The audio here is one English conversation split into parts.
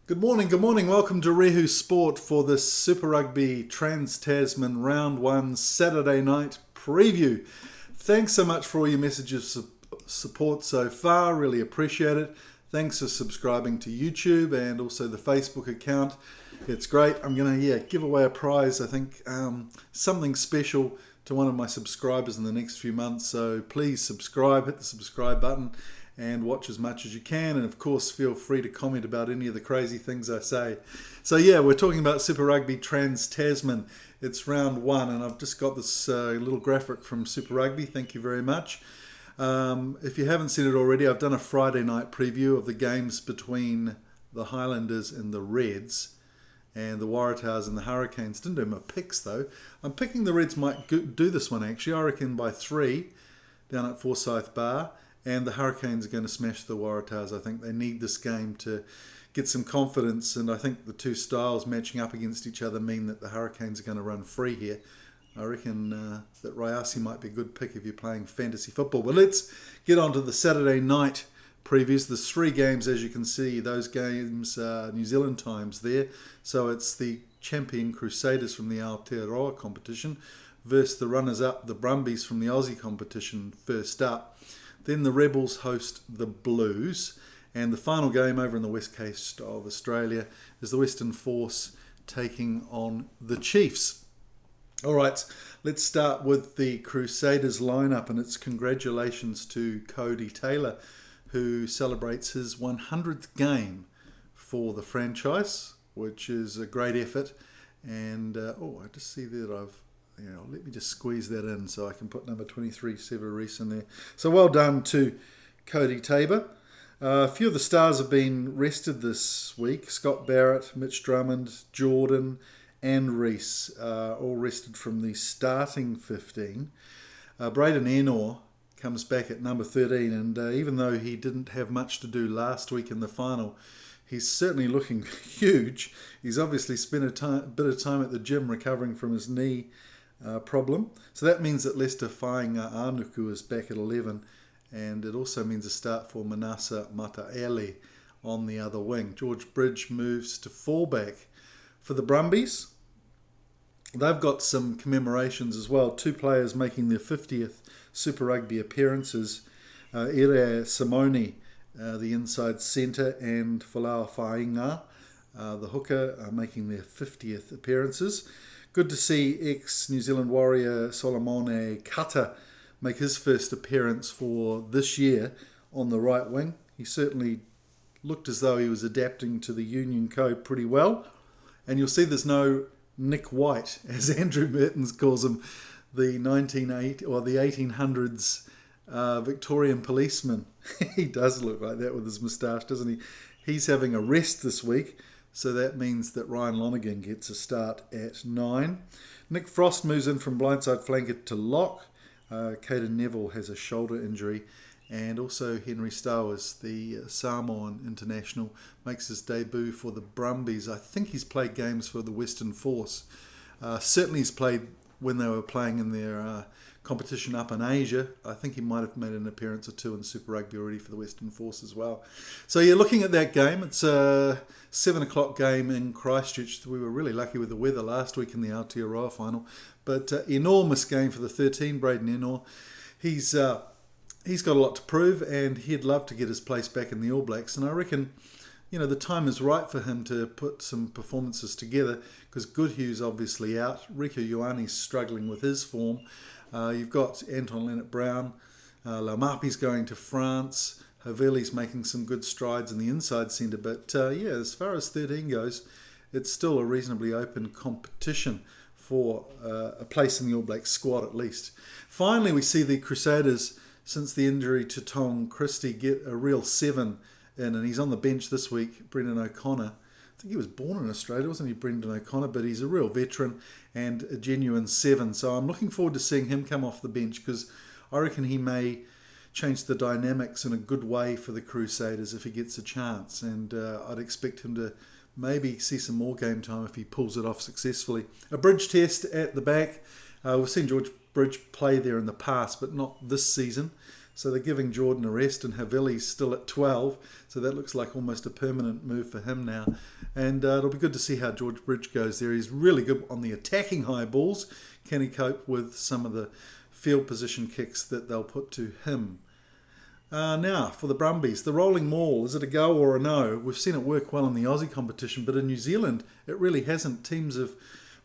Good morning. Welcome to Rehu Sport for the Super Rugby Trans-Tasman Round 1 Saturday night preview. Thanks so much for all your messages of support so far. Really appreciate it. Thanks for subscribing to YouTube and also the Facebook account. It's great. I'm going to give away a prize, I think, something special to one of my subscribers in the next few months. So please subscribe, hit the subscribe button, and watch as much as you can. And of course, feel free to comment about any of the crazy things I say. So we're talking about Super Rugby Trans-Tasman. It's round 1, and I've just got this little graphic from Super Rugby. Thank you very much. If you haven't seen it already, I've done a Friday night preview of the games between the Highlanders and the Reds, and the Waratahs and the Hurricanes. Didn't do my picks though. I'm picking the Reds might do this one actually. I reckon by 3 down at Forsyth Bar. And the Hurricanes are going to smash the Waratahs. I think they need this game to get some confidence. And I think the two styles matching up against each other mean that the Hurricanes are going to run free here. I reckon that Rayasi might be a good pick if you're playing fantasy football. But let's get on to the Saturday night previews. There's 3 games, as you can see. Those games are New Zealand times there. So it's the champion Crusaders from the Aotearoa competition versus the runners-up, the Brumbies from the Aussie competition first up. Then the Rebels host the Blues. And the final game over in the west coast of Australia is the Western Force taking on the Chiefs. All right, let's start with the Crusaders lineup, and it's congratulations to Cody Taylor, who celebrates his 100th game for the franchise, which is a great effort. And, I just see that let me just squeeze that in so I can put number 23, Severis, in there. So well done to Cody Taylor. A few of the stars have been rested this week. Scott Barrett, Mitch Drummond, Jordan and Reese, all rested from the starting 15. Braden Ennor comes back at number 13, and even though he didn't have much to do last week in the final, he's certainly looking huge. He's obviously spent a bit of time at the gym recovering from his knee problem. So that means that Lester Whainga Anuku is back at 11, and it also means a start for Manasa Mataele on the other wing. George Bridge moves to fullback. For the Brumbies, they've got some commemorations as well. 2 players making their 50th Super Rugby appearances. Ere Simone, the inside centre, and Folau Whainga, the hooker, are making their 50th appearances. Good to see ex-New Zealand Warrior Solomone Kata make his first appearance for this year on the right wing. He certainly looked as though he was adapting to the Union Code pretty well. And you'll see there's no Nick White, as Andrew Mertens calls him, the 1800s Victorian policeman. He does look like that with his moustache, doesn't he? He's having a rest this week. So that means that Ryan Lonergan gets a start at 9. Nick Frost moves in from blindside flanker to lock. Caden Neville has a shoulder injury. And also Henry Stowers, the Samoan international, makes his debut for the Brumbies. I think he's played games for the Western Force. Certainly he's played when they were playing in their competition up in Asia. I think he might have made an appearance or 2 in Super Rugby already for the Western Force as well. So looking at that game, it's a 7 o'clock game in Christchurch. We were really lucky with the weather last week in the Aotearoa final. But enormous game for the 13, Braden Ennor. He's got a lot to prove, and he'd love to get his place back in the All Blacks. And I reckon, the time is right for him to put some performances together, because Goodhue's obviously out. Riku Ioane's struggling with his form. You've got Anton Leonard-Brown. Laumapi's going to France. Haveli's making some good strides in the inside centre. But as far as 13 goes, it's still a reasonably open competition for a place in the All Blacks squad at least. Finally, we see the Crusaders, since the injury to Tom Christie, get a real 7 in, and he's on the bench this week. Brendan O'Connor, I think he was born in Australia, wasn't he, Brendan O'Connor? But he's a real veteran and a genuine 7. So I'm looking forward to seeing him come off the bench, because I reckon he may change the dynamics in a good way for the Crusaders if he gets a chance. And I'd expect him to maybe see some more game time if he pulls it off successfully. A Bridge test at the back. We've seen George Bridge play there in the past, but not this season. So they're giving Jordan a rest, and Havili's still at 12. So that looks like almost a permanent move for him now. And it'll be good to see how George Bridge goes there. He's really good on the attacking high balls. Can he cope with some of the field position kicks that they'll put to him? Now, for the Brumbies, the rolling maul, is it a go or a no? We've seen it work well in the Aussie competition, but in New Zealand, it really hasn't. Teams have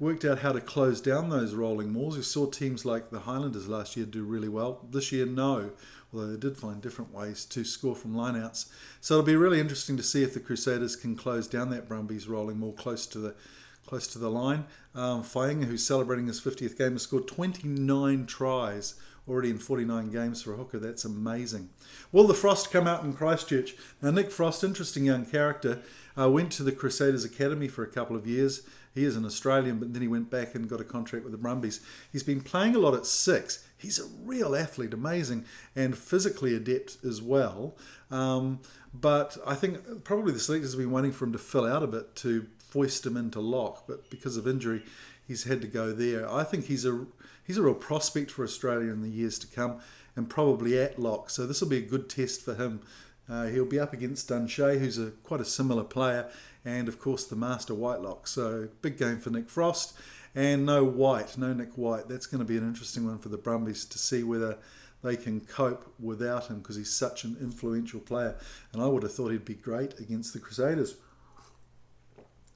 worked out how to close down those rolling mauls. We saw teams like the Highlanders last year do really well. This year, no, although they did find different ways to score from lineouts. So it'll be really interesting to see if the Crusaders can close down that Brumbies rolling maul close to the line. Fainga, who's celebrating his 50th game, has scored 29 tries already in 49 games for a hooker. That's amazing. Will the Frost come out in Christchurch? Now, Nick Frost, interesting young character, went to the Crusaders Academy for a couple of years. He is an Australian, but then he went back and got a contract with the Brumbies. He's been playing a lot at 6. He's a real athlete, amazing, and physically adept as well. But I think probably the selectors have been waiting for him to fill out a bit to foist him into lock, but because of injury, he's had to go there. I think he's a real prospect for Australia in the years to come, and probably at lock. So this will be a good test for him. He'll be up against Dunshea, who's quite a similar player, and of course the Master Whitelock. So big game for Nick Frost, and no Nick White. That's going to be an interesting one for the Brumbies to see whether they can cope without him, because he's such an influential player. And I would have thought he'd be great against the Crusaders.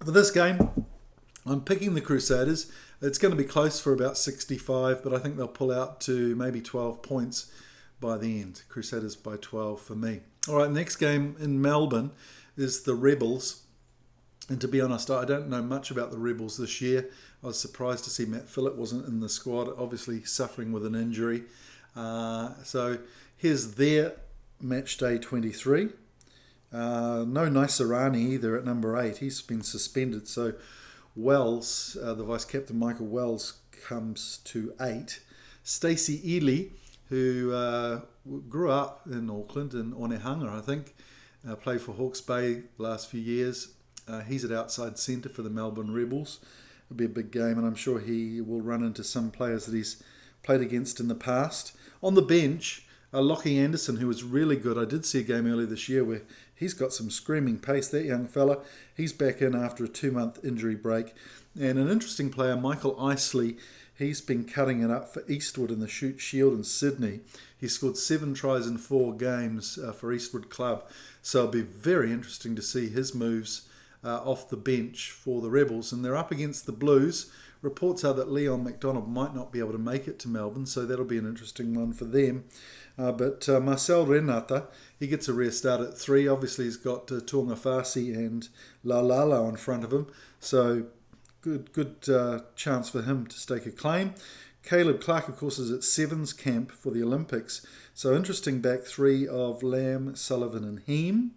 For this game, I'm picking the Crusaders. It's going to be close for about 65, but I think they'll pull out to maybe 12 points by the end. Crusaders by 12 for me. All right, next game in Melbourne is the Rebels. And to be honest, I don't know much about the Rebels this year. I was surprised to see Matt Phillip wasn't in the squad, obviously suffering with an injury. So here's their match day 23. No Naisarani either at number 8. He's been suspended. So Wells, the vice-captain Michael Wells, comes to 8. Stacey Ely, who grew up in Auckland, in Onehunga, I think, played for Hawke's Bay the last few years. He's at outside centre for the Melbourne Rebels. It'll be a big game, and I'm sure he will run into some players that he's played against in the past. On the bench, Lockie Anderson, who was really good. I did see a game earlier this year where he's got some screaming pace, that young fella. He's back in after a 2-month injury break. And an interesting player, Michael Isley, he's been cutting it up for Eastwood in the Shute Shield in Sydney. He scored 7 tries in 4 games for Eastwood Club. So it'll be very interesting to see his moves off the bench for the Rebels. And they're up against the Blues. Reports are that Leon McDonald might not be able to make it to Melbourne, so that'll be an interesting one for them. But Marcel Renata, he gets a rare start at 3. Obviously, he's got Tuanga Fasi and Lalala in front of him, so good chance for him to stake a claim. Caleb Clark, of course, is at 7's camp for the Olympics. So interesting back 3 of Lamb, Sullivan and Heem.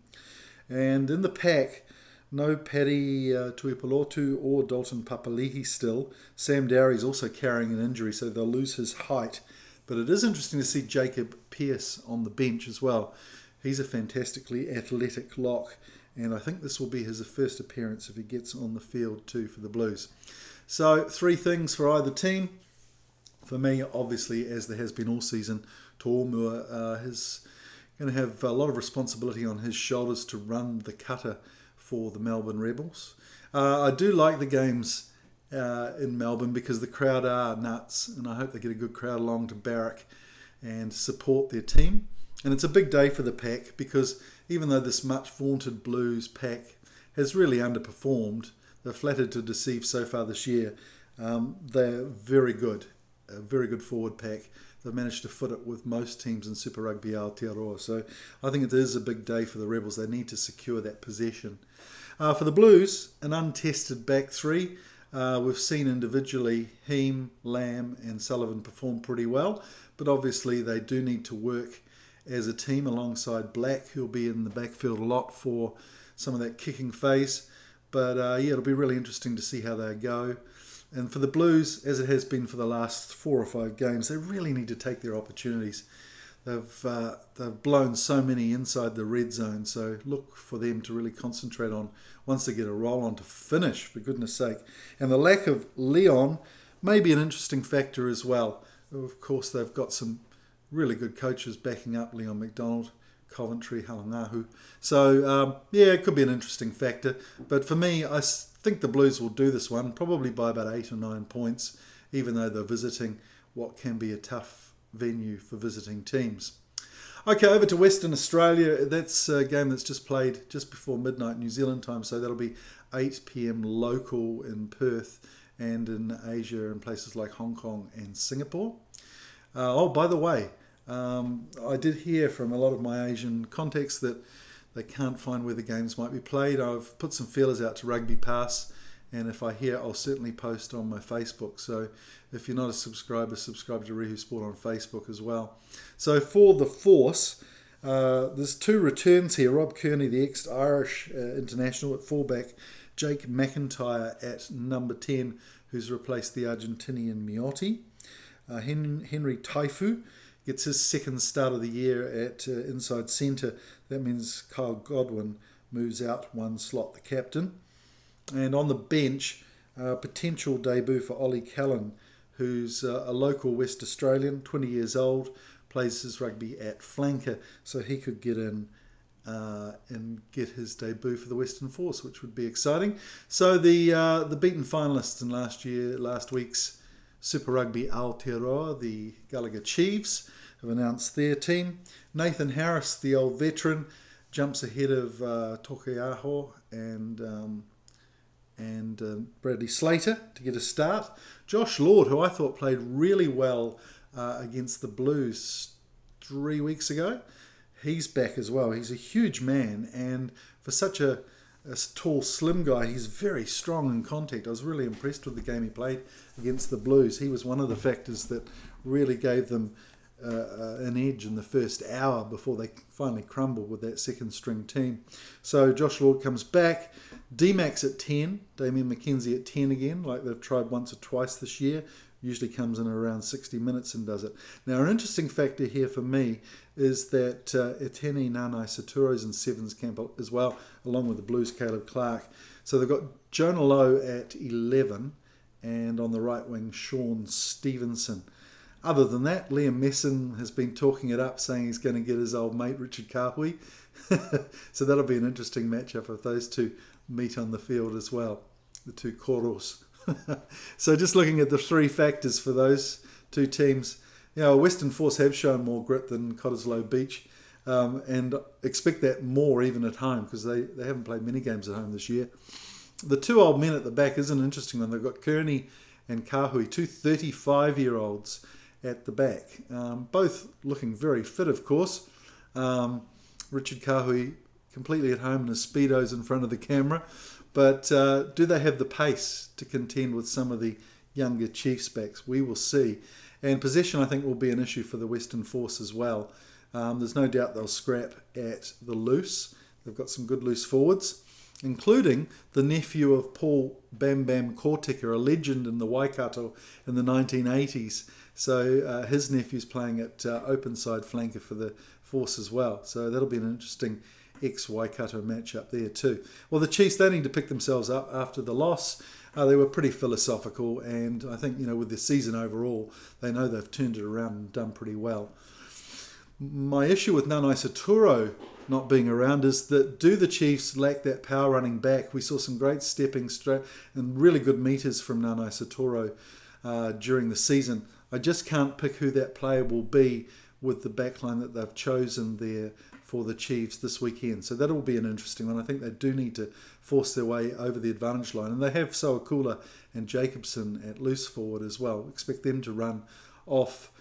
And in the pack, no Paddy Tuipulotu or Dalton Papali'i still. Sam Dowery's also carrying an injury, so they'll lose his height. But it is interesting to see Jacob Pearce on the bench as well. He's a fantastically athletic lock, and I think this will be his first appearance if he gets on the field too for the Blues. So 3 things for either team. For me, obviously, as there has been all season, Tuomua is going to have a lot of responsibility on his shoulders to run the cutter for the Melbourne Rebels. I do like the games in Melbourne because the crowd are nuts, and I hope they get a good crowd along to barrack and support their team. And it's a big day for the pack because even though this much vaunted Blues pack has really underperformed, they're flattered to deceive so far this year. They're very good, a very good forward pack. They've managed to foot it with most teams in Super Rugby Aotearoa. So I think it is a big day for the Rebels. They need to secure that possession. For the Blues, an untested back 3. We've seen individually Heem, Lamb and Sullivan perform pretty well, but obviously they do need to work as a team alongside Black, who'll be in the backfield a lot for some of that kicking phase. But yeah, it'll be really interesting to see how they go. And for the Blues, as it has been for the last 4 or 5 games, they really need to take their opportunities. They've blown so many inside the red zone, so look for them to really concentrate on, once they get a roll on, to finish, for goodness sake. And the lack of Leon may be an interesting factor as well. Of course, they've got some really good coaches backing up Leon McDonald, Coventry, Halangahu. So, yeah, it could be an interesting factor. But for me, I think the Blues will do this one, probably by about 8 or 9 points, even though they're visiting what can be a tough venue for visiting teams. Okay, over to Western Australia. That's a game that's just played just before midnight New Zealand time, so that'll be 8 p.m. local in Perth and in Asia in places like Hong Kong and Singapore. Oh, by the way, I did hear from a lot of my Asian contacts that they can't find where the games might be played. I've put some feelers out to Rugby Pass, and if I hear, I'll certainly post on my Facebook. So if you're not a subscriber, subscribe to Rehu Sport on Facebook as well. So for the Force, there's 2 returns here. Rob Kearney, the ex-Irish international at fullback, Jake McIntyre at number 10, who's replaced the Argentinian Miotti. Henry Taifu gets his second start of the year at inside centre. That means Kyle Godwin moves out 1 slot, the captain. And on the bench, potential debut for Ollie Callan, who's a local West Australian, 20 years old, plays his rugby at flanker, so he could get in and get his debut for the Western Force, which would be exciting. So the beaten finalists in last week's Super Rugby Aotearoa, the Gallagher Chiefs, have announced their team. Nathan Harris, the old veteran, jumps ahead of Tokeaho and Bradley Slater to get a start. Josh Lord, who I thought played really well against the Blues 3 weeks ago, he's back as well. He's a huge man, and for such a tall, slim guy, he's very strong in contact. I was really impressed with the game he played against the Blues. He was one of the factors that really gave them an edge in the first hour before they finally crumbled with that second string team. So Josh Lord comes back. D-Max at 10, Damien McKenzie at 10 again, like they've tried once or twice this year. Usually comes in around 60 minutes and does it. Now, an interesting factor here for me is that Eteni Nanai Saturo's in sevens camp as well, along with the Blues' Caleb Clark. So they've got Jonah Lowe at 11, and on the right wing, Sean Stevenson. Other than that, Liam Messon has been talking it up, saying he's going to get his old mate Richard Kahui. So that'll be an interesting matchup if those two meet on the field as well, the two Koros. So just looking at the 3 factors for those 2 teams, Western Force have shown more grit than Cottesloe Beach, and expect that more even at home, because they haven't played many games at home this year. The 2 old men at the back is an interesting one. They've got Kearney and Kahui, 2 35-year-olds at the back, both looking very fit, of course. Richard Kahui completely at home in his Speedos in front of the camera. But do they have the pace to contend with some of the younger Chiefs backs? We will see. And possession, I think, will be an issue for the Western Force as well. There's no doubt they'll scrap at the loose. They've got some good loose forwards, including the nephew of Paul Bam Bam Kortecker, a legend in the Waikato in the 1980s. So his nephew's playing at open side flanker for the Force as well. So that'll be an interesting ex-Waikato matchup there too. Well, the Chiefs, they need to pick themselves up after the loss. They were pretty philosophical, and I think, with the season overall, they know they've turned it around and done pretty well. My issue with Nanai Saturo not being around is that do the Chiefs lack that power running back? We saw some great stepping straight and really good meters from Nanai Saturo during the season. I just can't pick who that player will be with the backline that they've chosen there for the Chiefs this weekend. So that will be an interesting one. I think they do need to force their way over the advantage line. And they have Soakula and Jacobson at loose forward as well. Expect them to run off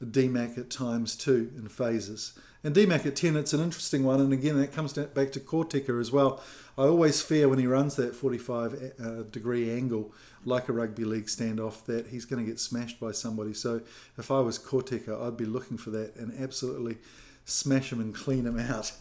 D-Mac at times too in phases. And D-Mac at 10, it's an interesting one. And again, that comes back to Kortecker as well. I always fear when he runs that 45 degree angle, like a rugby league standoff, that he's going to get smashed by somebody. So if I was Kortecker, I'd be looking for that and absolutely smash him and clean him out.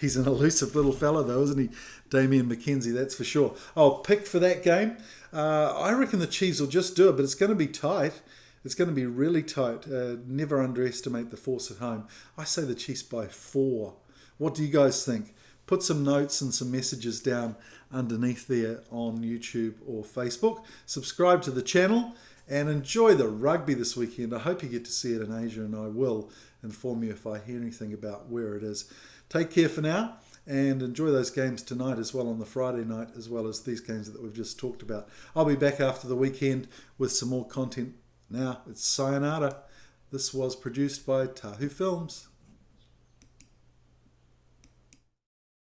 He's an elusive little fella though, isn't he? Damien McKenzie, that's for sure. I'll pick for that game. I reckon the Chiefs will just do it, but it's going to be tight. It's going to be really tight. Never underestimate the Force at home. I say the Chiefs by 4. What do you guys think? Put some notes and some messages down underneath there on YouTube or Facebook. Subscribe to the channel and enjoy the rugby this weekend. I hope you get to see it in Asia, and I will. inform you if I hear anything about where it is. Take care for now, and enjoy those games tonight as well on the Friday night, as well as these games that we've just talked about. I'll be back after the weekend with some more content. Now it's sayonara. This was produced by Tahu Films.